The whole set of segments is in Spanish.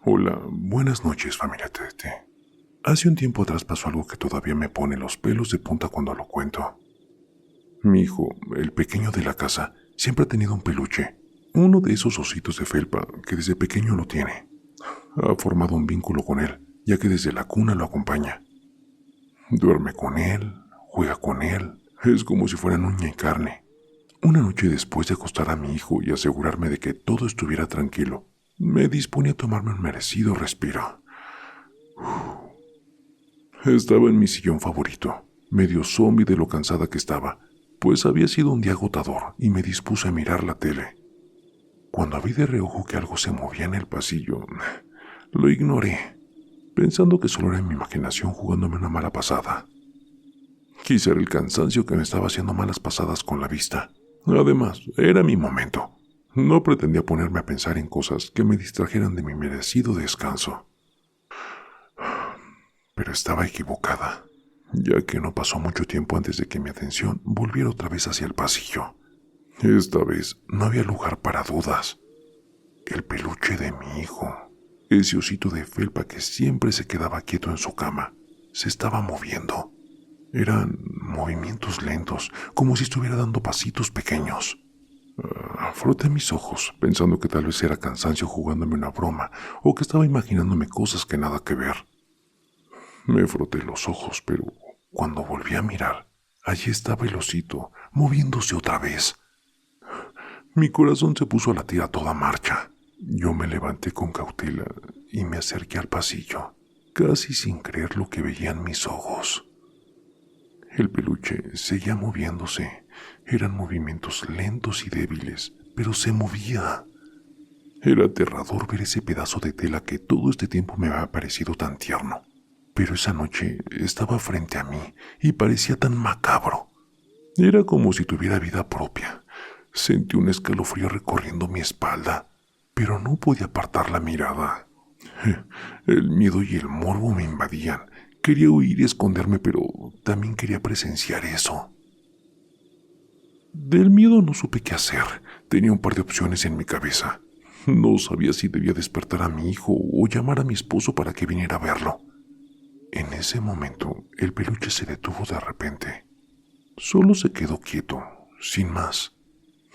Hola, buenas noches, familia TDT. Hace un tiempo atrás pasó algo que todavía me pone los pelos de punta cuando lo cuento. Mi hijo, el pequeño de la casa, siempre ha tenido un peluche, uno de esos ositos de felpa que desde pequeño lo tiene. Ha formado un vínculo con él, ya que desde la cuna lo acompaña. Duerme con él, juega con él, es como si fueran uña y carne. Una noche después de acostar a mi hijo y asegurarme de que todo estuviera tranquilo, me dispone a tomarme un merecido respiro. Estaba en mi sillón favorito, medio zombie de lo cansada que estaba, pues había sido un día agotador y me dispuse a mirar la tele. Cuando vi de reojo que algo se movía en el pasillo, lo ignoré, pensando que solo era mi imaginación jugándome una mala pasada. Quizá era el cansancio que me estaba haciendo malas pasadas con la vista. Además, era mi momento. No pretendía ponerme a pensar en cosas que me distrajeran de mi merecido descanso. Pero estaba equivocada, ya que no pasó mucho tiempo antes de que mi atención volviera otra vez hacia el pasillo. Esta vez no había lugar para dudas. El peluche de mi hijo, ese osito de felpa que siempre se quedaba quieto en su cama, se estaba moviendo. Eran movimientos lentos, como si estuviera dando pasitos pequeños. Froté mis ojos, pensando que tal vez era cansancio jugándome una broma, o que estaba imaginándome cosas que nada que ver. Me froté los ojos, pero cuando volví a mirar, allí estaba el osito, moviéndose otra vez. Mi corazón se puso a latir a toda marcha. Yo me levanté con cautela y me acerqué al pasillo, casi sin creer lo que veían mis ojos. El peluche seguía moviéndose. Eran movimientos lentos y débiles, pero se movía. Era aterrador ver ese pedazo de tela que todo este tiempo me había parecido tan tierno. Pero esa noche estaba frente a mí y parecía tan macabro. Era como si tuviera vida propia. Sentí un escalofrío recorriendo mi espalda, pero no podía apartar la mirada. El miedo y el morbo me invadían. Quería huir y esconderme, pero también quería presenciar eso. Del miedo no supe qué hacer. Tenía un par de opciones en mi cabeza. No sabía si debía despertar a mi hijo o llamar a mi esposo para que viniera a verlo. En ese momento, el peluche se detuvo de repente. Solo se quedó quieto, sin más.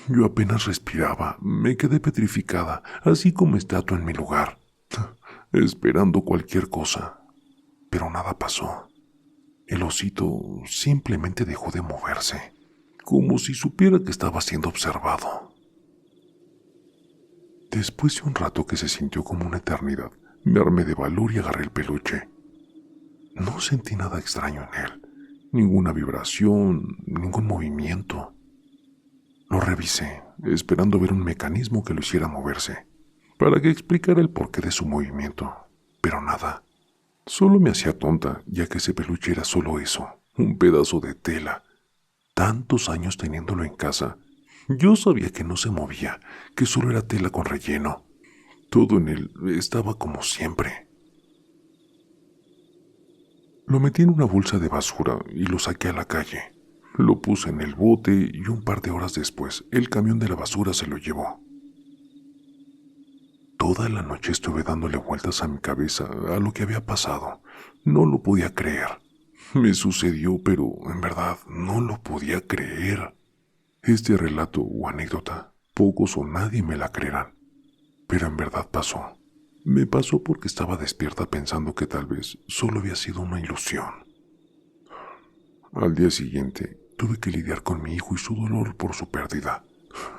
Yo apenas respiraba, me quedé petrificada, así como estatua en mi lugar, esperando cualquier cosa. Pero nada pasó. El osito simplemente dejó de moverse, como si supiera que estaba siendo observado. Después de un rato que se sintió como una eternidad, me armé de valor y agarré el peluche. No sentí nada extraño en él, ninguna vibración, ningún movimiento. Lo revisé, esperando ver un mecanismo que lo hiciera moverse, para que explicara el porqué de su movimiento, pero nada. Solo me hacía tonta, ya que ese peluche era solo eso, un pedazo de tela. Tantos años teniéndolo en casa, yo sabía que no se movía, que solo era tela con relleno. Todo en él estaba como siempre. Lo metí en una bolsa de basura y lo saqué a la calle. Lo puse en el bote y un par de horas después, el camión de la basura se lo llevó. Toda la noche estuve dándole vueltas a mi cabeza a lo que había pasado. No lo podía creer. Me sucedió, pero en verdad no lo podía creer. Este relato o anécdota, pocos o nadie me la creerán. Pero en verdad pasó. Me pasó porque estaba despierta pensando que tal vez solo había sido una ilusión. Al día siguiente, tuve que lidiar con mi hijo y su dolor por su pérdida.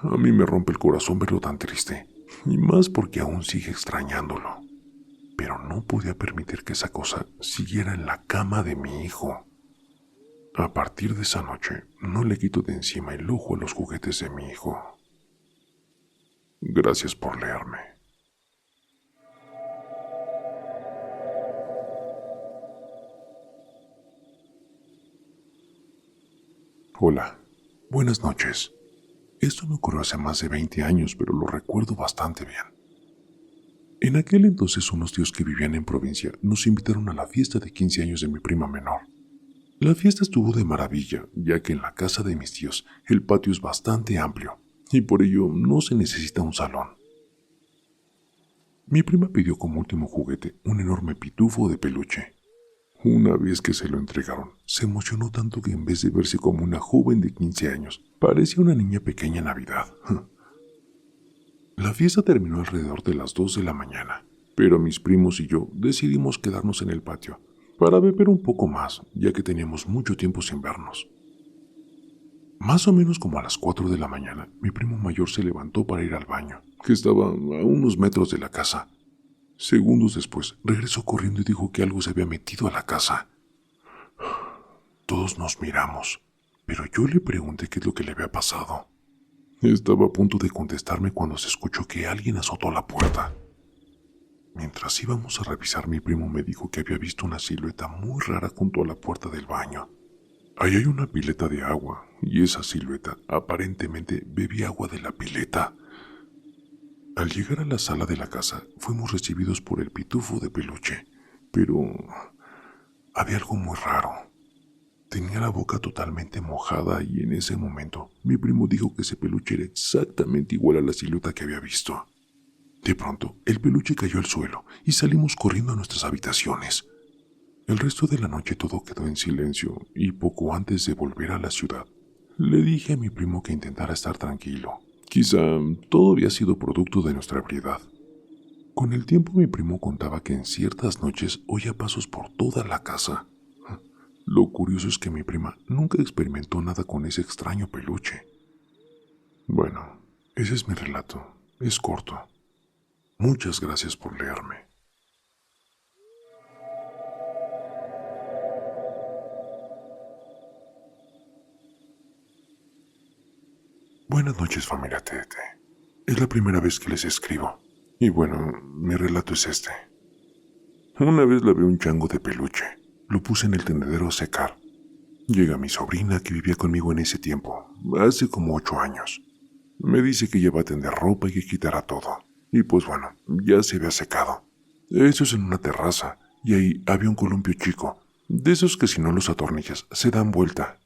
A mí me rompe el corazón verlo tan triste, y más porque aún sigue extrañándolo. Pero no podía permitir que esa cosa siguiera en la cama de mi hijo. A partir de esa noche, no le quito de encima el ojo a los juguetes de mi hijo. Gracias por leerme. Hola, buenas noches. Esto me ocurrió hace más de 20 años, pero lo recuerdo bastante bien. En aquel entonces unos tíos que vivían en provincia nos invitaron a la fiesta de 15 años de mi prima menor. La fiesta estuvo de maravilla, ya que en la casa de mis tíos el patio es bastante amplio y por ello no se necesita un salón. Mi prima pidió como último juguete un enorme pitufo de peluche. Una vez que se lo entregaron, se emocionó tanto que en vez de verse como una joven de 15 años, parecía una niña pequeña en Navidad. La fiesta terminó alrededor de las 2 de la mañana, pero mis primos y yo decidimos quedarnos en el patio para beber un poco más, ya que teníamos mucho tiempo sin vernos. Más o menos como a las 4 de la mañana, mi primo mayor se levantó para ir al baño, que estaba a unos metros de la casa. Segundos después, regresó corriendo y dijo que algo se había metido a la casa. Todos nos miramos, pero yo le pregunté qué es lo que le había pasado. Estaba a punto de contestarme cuando se escuchó que alguien azotó la puerta. Mientras íbamos a revisar, mi primo me dijo que había visto una silueta muy rara junto a la puerta del baño. Ahí hay una pileta de agua, y esa silueta aparentemente bebía agua de la pileta. Al llegar a la sala de la casa, fuimos recibidos por el pitufo de peluche, pero había algo muy raro. Tenía la boca totalmente mojada y en ese momento mi primo dijo que ese peluche era exactamente igual a la silueta que había visto. De pronto, el peluche cayó al suelo y salimos corriendo a nuestras habitaciones. El resto de la noche todo quedó en silencio y poco antes de volver a la ciudad, le dije a mi primo que intentara estar tranquilo. Quizá todo había sido producto de nuestra ebriedad. Con el tiempo mi primo contaba que en ciertas noches oía pasos por toda la casa. Lo curioso es que mi prima nunca experimentó nada con ese extraño peluche. Bueno, ese es mi relato. Es corto. Muchas gracias por leerme. Buenas noches, familia TT. Es la primera vez que les escribo. Y bueno, mi relato es este. Una vez lavé un chango de peluche. Lo puse en el tendedero a secar. Llega mi sobrina que vivía conmigo en ese tiempo, hace como 8 años. Me dice que ya va a tender ropa y que quitará todo. Y pues bueno, ya se había secado. Eso es en una terraza, y ahí había un columpio chico, de esos que si no los atornillas se dan vuelta.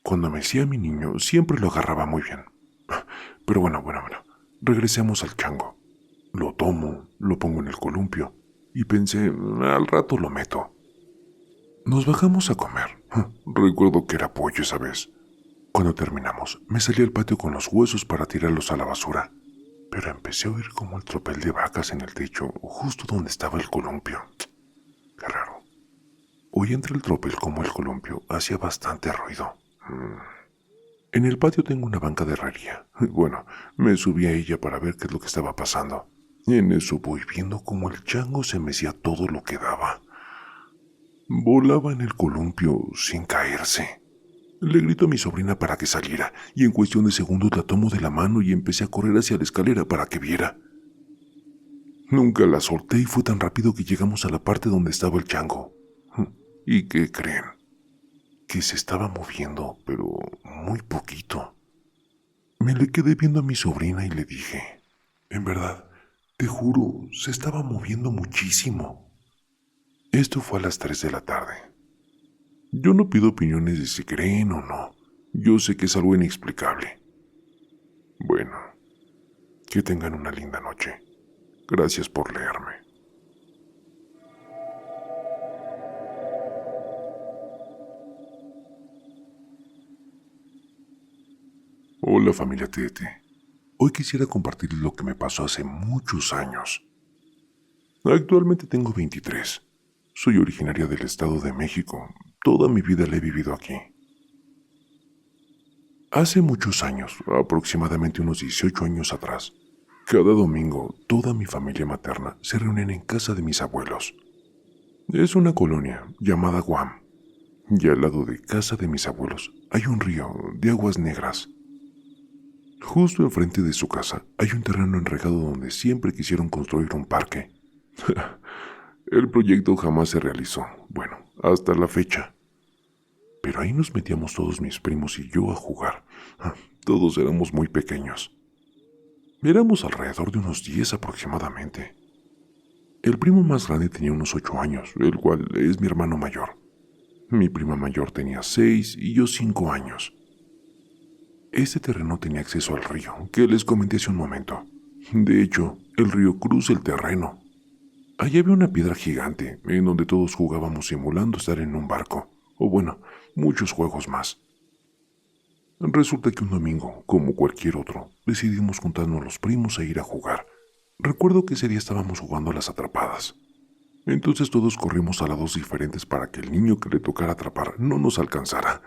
Cuando me decía mi niño, siempre lo agarraba muy bien. Pero bueno, regresemos al chango. Lo tomo, lo pongo en el columpio, y pensé, al rato lo meto. Nos bajamos a comer. Recuerdo que era pollo esa vez. Cuando terminamos, me salí al patio con los huesos para tirarlos a la basura, pero empecé a oír como el tropel de vacas en el techo, justo donde estaba el columpio. Qué raro. Oí entre el tropel como el columpio hacía bastante ruido. En el patio tengo una banca de herrería. Bueno, me subí a ella para ver qué es lo que estaba pasando. En eso voy viendo como el chango se mecía todo lo que daba. Volaba en el columpio sin caerse. Le grito a mi sobrina para que saliera, y en cuestión de segundos la tomo de la mano y empecé a correr hacia la escalera para que viera. Nunca la solté y fue tan rápido que llegamos a la parte donde estaba el chango. ¿Y qué creen? Que se estaba moviendo, pero muy poquito. Me le quedé viendo a mi sobrina y le dije, en verdad, te juro, se estaba moviendo muchísimo. Esto fue a las 3 de la tarde. Yo no pido opiniones de si creen o no. Yo sé que es algo inexplicable. Bueno, que tengan una linda noche. Gracias por leerme. Hola familia Tete. Hoy quisiera compartir lo que me pasó hace muchos años. Actualmente tengo 23. Soy originaria del Estado de México. Toda mi vida la he vivido aquí. Hace muchos años, aproximadamente unos 18 años atrás, cada domingo toda mi familia materna se reúnen en casa de mis abuelos. Es una colonia llamada Guam, y al lado de casa de mis abuelos hay un río de aguas negras. Justo enfrente de su casa hay un terreno enregado donde siempre quisieron construir un parque. El proyecto jamás se realizó, bueno, hasta la fecha. Pero ahí nos metíamos todos mis primos y yo a jugar. Todos éramos muy pequeños. Éramos alrededor de unos 10 aproximadamente. El primo más grande tenía unos 8 años, el cual es mi hermano mayor. Mi prima mayor tenía 6 y yo 5 años. Este terreno tenía acceso al río, que les comenté hace un momento. De hecho, el río cruza el terreno. Allí había una piedra gigante, en donde todos jugábamos simulando estar en un barco, o bueno, muchos juegos más. Resulta que un domingo, como cualquier otro, decidimos juntarnos los primos e ir a jugar. Recuerdo que ese día estábamos jugando a las atrapadas. Entonces todos corrimos a lados diferentes para que el niño que le tocara atrapar no nos alcanzara.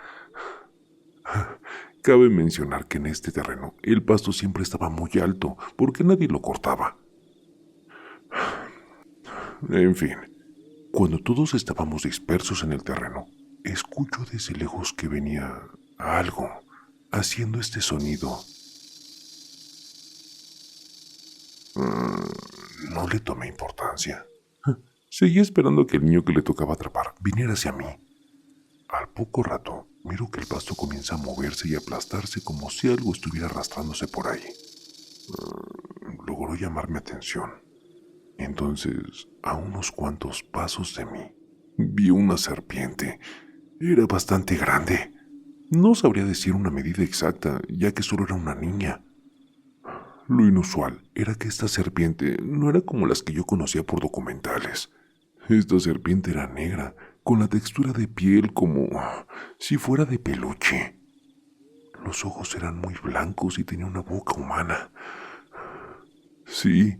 Cabe mencionar que en este terreno el pasto siempre estaba muy alto porque nadie lo cortaba. En fin, cuando todos estábamos dispersos en el terreno, escucho desde lejos que venía algo haciendo este sonido. No le tomé importancia. Seguí esperando que el niño que le tocaba atrapar viniera hacia mí. Al poco rato, miro que el pasto comienza a moverse y aplastarse como si algo estuviera arrastrándose por ahí. Logró llamar mi atención. Entonces, a unos cuantos pasos de mí, vi una serpiente. Era bastante grande. No sabría decir una medida exacta, ya que solo era una niña. Lo inusual era que esta serpiente no era como las que yo conocía por documentales. Esta serpiente era negra, con la textura de piel como si fuera de peluche. Los ojos eran muy blancos y tenía una boca humana. Sí,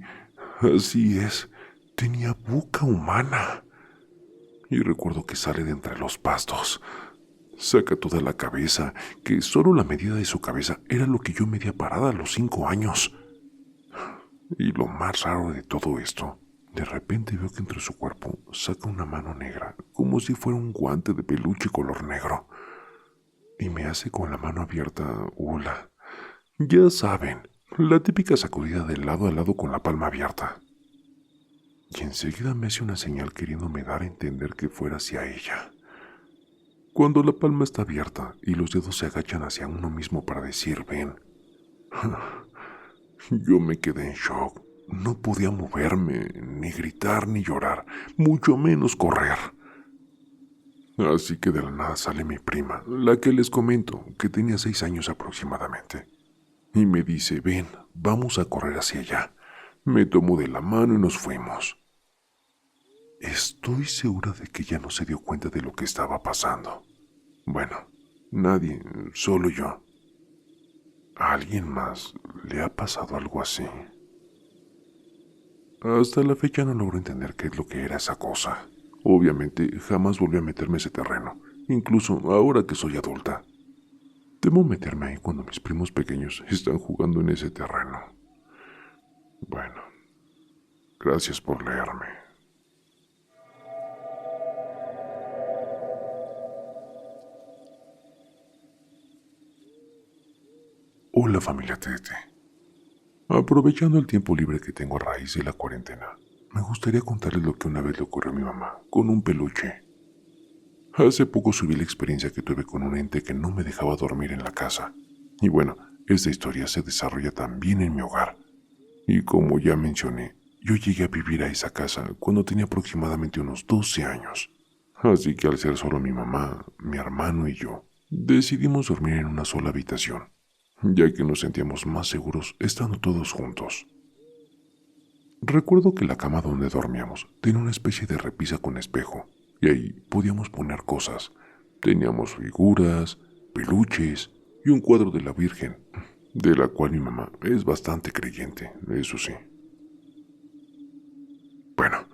así es, tenía boca humana. Y recuerdo que sale de entre los pastos. Saca toda la cabeza, que solo la medida de su cabeza era lo que yo medía parada a los 5 años. Y lo más raro de todo esto, de repente veo que entre su cuerpo saca una mano negra, como si fuera un guante de peluche color negro. Y me hace con la mano abierta, hola. Ya saben, la típica sacudida de lado a lado con la palma abierta. Y enseguida me hace una señal queriéndome dar a entender que fuera hacia ella. Cuando la palma está abierta y los dedos se agachan hacia uno mismo para decir ven. Yo me quedé en shock. No podía moverme, ni gritar, ni llorar, mucho menos correr. Así que de la nada sale mi prima, la que les comento, que tenía 6 años aproximadamente. Y me dice, ven, vamos a correr hacia allá. Me tomó de la mano y nos fuimos. Estoy segura de que ella no se dio cuenta de lo que estaba pasando. Bueno, nadie, solo yo. ¿A alguien más le ha pasado algo así? Hasta la fecha no logro entender qué es lo que era esa cosa. Obviamente jamás volví a meterme ese terreno, incluso ahora que soy adulta. Temo meterme ahí cuando mis primos pequeños están jugando en ese terreno. Bueno, gracias por leerme. Hola familia Tete. Aprovechando el tiempo libre que tengo a raíz de la cuarentena, me gustaría contarles lo que una vez le ocurrió a mi mamá con un peluche. Hace poco subí la experiencia que tuve con un ente que no me dejaba dormir en la casa. Y bueno, esta historia se desarrolla también en mi hogar. Y como ya mencioné, yo llegué a vivir a esa casa cuando tenía aproximadamente unos 12 años. Así que al ser solo mi mamá, mi hermano y yo, decidimos dormir en una sola habitación, ya que nos sentíamos más seguros estando todos juntos. Recuerdo que la cama donde dormíamos tenía una especie de repisa con espejo, y ahí podíamos poner cosas. Teníamos figuras, peluches y un cuadro de la Virgen, de la cual mi mamá es bastante creyente, eso sí. Bueno,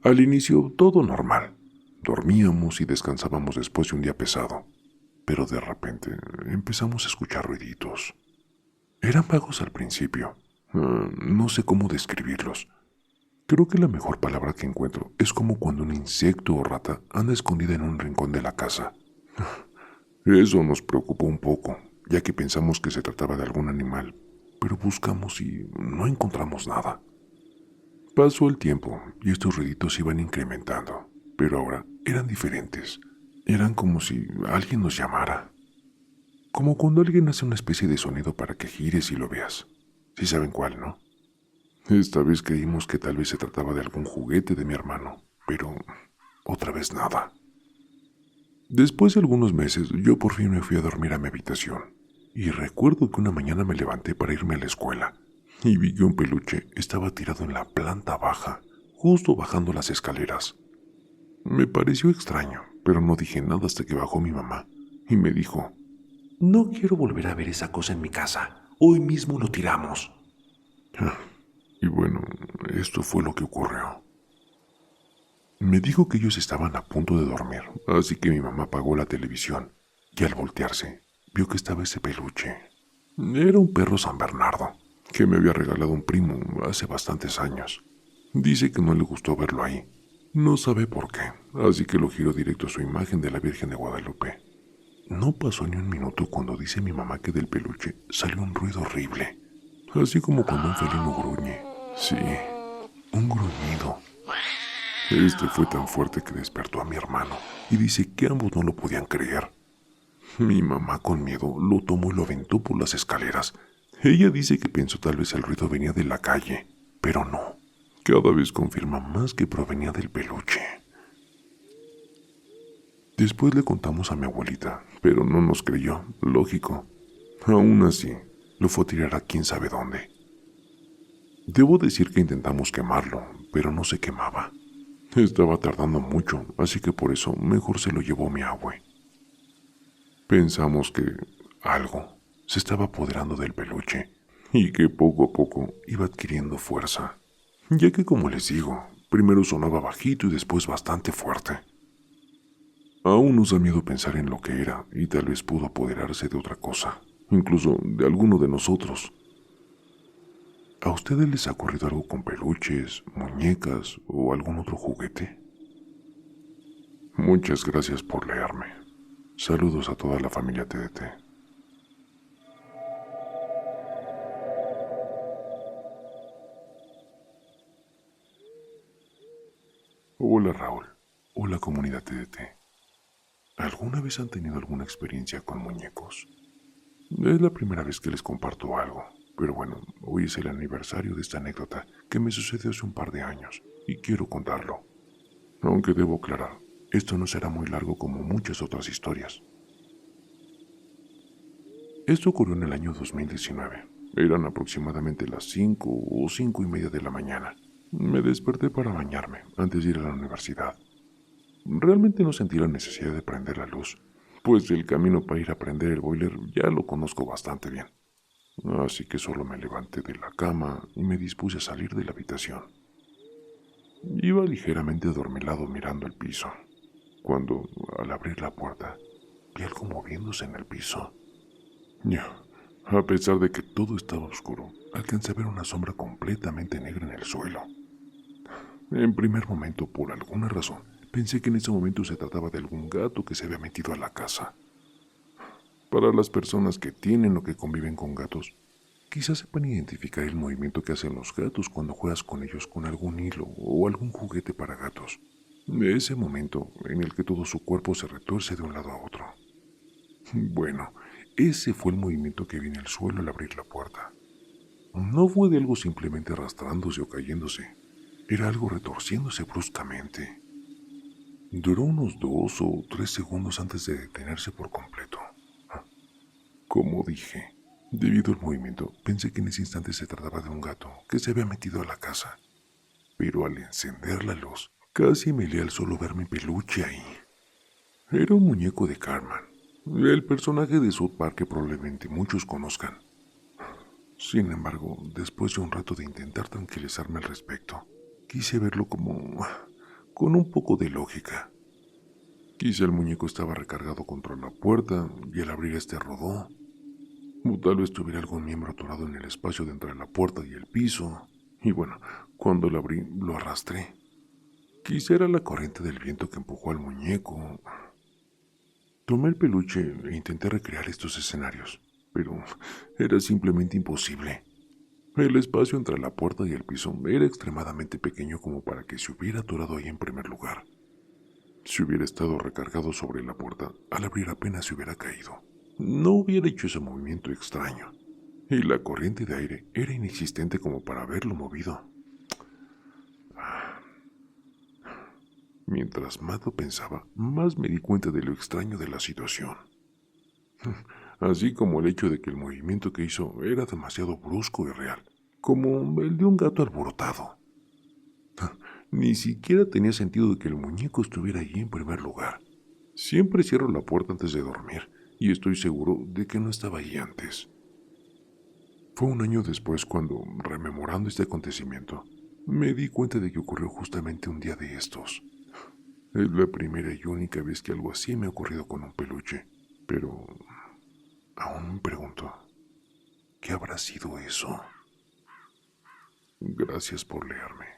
al inicio todo normal. Dormíamos y descansábamos después de un día pesado, pero de repente empezamos a escuchar ruiditos. Eran vagos al principio, no sé cómo describirlos. Creo que la mejor palabra que encuentro es como cuando un insecto o rata anda escondida en un rincón de la casa. Eso nos preocupó un poco, ya que pensamos que se trataba de algún animal, pero buscamos y no encontramos nada. Pasó el tiempo y estos ruiditos iban incrementando, pero ahora eran diferentes. Eran como si alguien nos llamara. Como cuando alguien hace una especie de sonido para que gires y lo veas. Sí saben cuál, ¿no? Esta vez creímos que tal vez se trataba de algún juguete de mi hermano, pero otra vez nada. Después de algunos meses, yo por fin me fui a dormir a mi habitación, y recuerdo que una mañana me levanté para irme a la escuela, y vi que un peluche estaba tirado en la planta baja, justo bajando las escaleras. Me pareció extraño, pero no dije nada hasta que bajó mi mamá, y me dijo: No quiero volver a ver esa cosa en mi casa. Hoy mismo lo tiramos. y bueno, esto fue lo que ocurrió. Me dijo que ellos estaban a punto de dormir, así que mi mamá apagó la televisión, y al voltearse, vio que estaba ese peluche. Era un perro San Bernardo, que me había regalado un primo hace bastantes años. Dice que no le gustó verlo ahí. No sabe por qué, así que lo giró directo a su imagen de la Virgen de Guadalupe. No pasó ni un minuto cuando dice mi mamá que del peluche salió un ruido horrible, así como cuando un felino gruñe. Sí, un gruñido. Este fue tan fuerte que despertó a mi hermano y dice que ambos no lo podían creer. Mi mamá con miedo lo tomó y lo aventó por las escaleras. Ella dice que pensó tal vez el ruido venía de la calle, pero no. Cada vez confirma más que provenía del peluche. Después le contamos a mi abuelita, pero no nos creyó, lógico. Aún así, lo fue a tirar a quién sabe dónde. Debo decir que intentamos quemarlo, pero no se quemaba. Estaba tardando mucho, así que por eso mejor se lo llevó mi abue. Pensamos que algo se estaba apoderando del peluche y que poco a poco iba adquiriendo fuerza, ya que, como les digo, primero sonaba bajito y después bastante fuerte. Aún nos da miedo pensar en lo que era y tal vez pudo apoderarse de otra cosa, incluso de alguno de nosotros. ¿A ustedes les ha ocurrido algo con peluches, muñecas o algún otro juguete? Muchas gracias por leerme. Saludos a toda la familia TDT. Hola Raúl. Hola comunidad TDT. ¿Alguna vez han tenido alguna experiencia con muñecos? Es la primera vez que les comparto algo, pero bueno, hoy es el aniversario de esta anécdota que me sucedió hace un par de años y quiero contarlo. Aunque debo aclarar, esto no será muy largo como muchas otras historias. Esto ocurrió en el año 2019. Eran aproximadamente las 5 o 5:30 de la mañana. Me desperté para bañarme antes de ir a la universidad. Realmente no sentí la necesidad de prender la luz, pues el camino para ir a prender el boiler ya lo conozco bastante bien. Así que solo me levanté de la cama y me dispuse a salir de la habitación. Iba ligeramente adormilado mirando el piso, cuando, al abrir la puerta, vi algo moviéndose en el piso. A pesar de que todo estaba oscuro, alcancé a ver una sombra completamente negra en el suelo. En primer momento, por alguna razón, pensé que en ese momento se trataba de algún gato que se había metido a la casa. Para las personas que tienen o que conviven con gatos, quizás sepan identificar el movimiento que hacen los gatos cuando juegas con ellos con algún hilo o algún juguete para gatos. De ese momento en el que todo su cuerpo se retuerce de un lado a otro. Bueno, ese fue el movimiento que vi en el suelo al abrir la puerta. No fue de algo simplemente arrastrándose o cayéndose. Era algo retorciéndose bruscamente. Duró unos 2 o 3 segundos antes de detenerse por completo. Como dije, debido al movimiento, pensé que en ese instante se trataba de un gato que se había metido a la casa. Pero al encender la luz, casi me leí al solo ver mi peluche ahí. Era un muñeco de Cartman, el personaje de South Park que probablemente muchos conozcan. Sin embargo, después de un rato de intentar tranquilizarme al respecto, quise verlo como con un poco de lógica. Quizá el muñeco estaba recargado contra la puerta y al abrir este rodó. O tal vez tuviera algún miembro atorado en el espacio de entre la puerta y el piso. Y bueno, cuando lo abrí, lo arrastré. Quizá era la corriente del viento que empujó al muñeco. Tomé el peluche e intenté recrear estos escenarios, pero era simplemente imposible. El espacio entre la puerta y el piso era extremadamente pequeño como para que se hubiera atorado ahí en primer lugar. Si hubiera estado recargado sobre la puerta, al abrir apenas se hubiera caído. No hubiera hecho ese movimiento extraño. y la corriente de aire era inexistente como para haberlo movido. Mientras más lo pensaba, más me di cuenta de lo extraño de la situación. Así como el hecho de que el movimiento que hizo era demasiado brusco y real, como el de un gato alborotado. Ni siquiera tenía sentido de que el muñeco estuviera allí en primer lugar. Siempre cierro la puerta antes de dormir y estoy seguro de que no estaba allí antes. Fue un año después cuando, rememorando este acontecimiento, me di cuenta de que ocurrió justamente un día de estos. Es la primera y única vez que algo así me ha ocurrido con un peluche, pero aún me pregunto, ¿qué habrá sido eso? Gracias por leerme.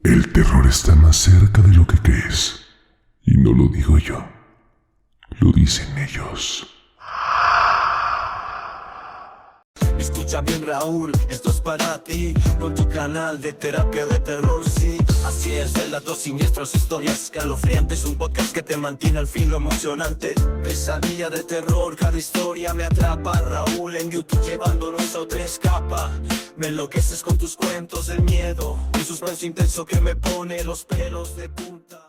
El terror está más cerca de lo que crees. Y no lo digo yo, lo dicen ellos. Escucha bien, Raúl, esto es para ti, con tu canal de terapia de terror, sí. Así es, relatos siniestros, historias escalofriantes, un podcast que te mantiene al filo emocionante. Pesadilla de terror, cada historia me atrapa. Raúl en YouTube llevándonos a otra escapa. Me enloqueces con tus cuentos del miedo, un suspenso intenso que me pone los pelos de punta.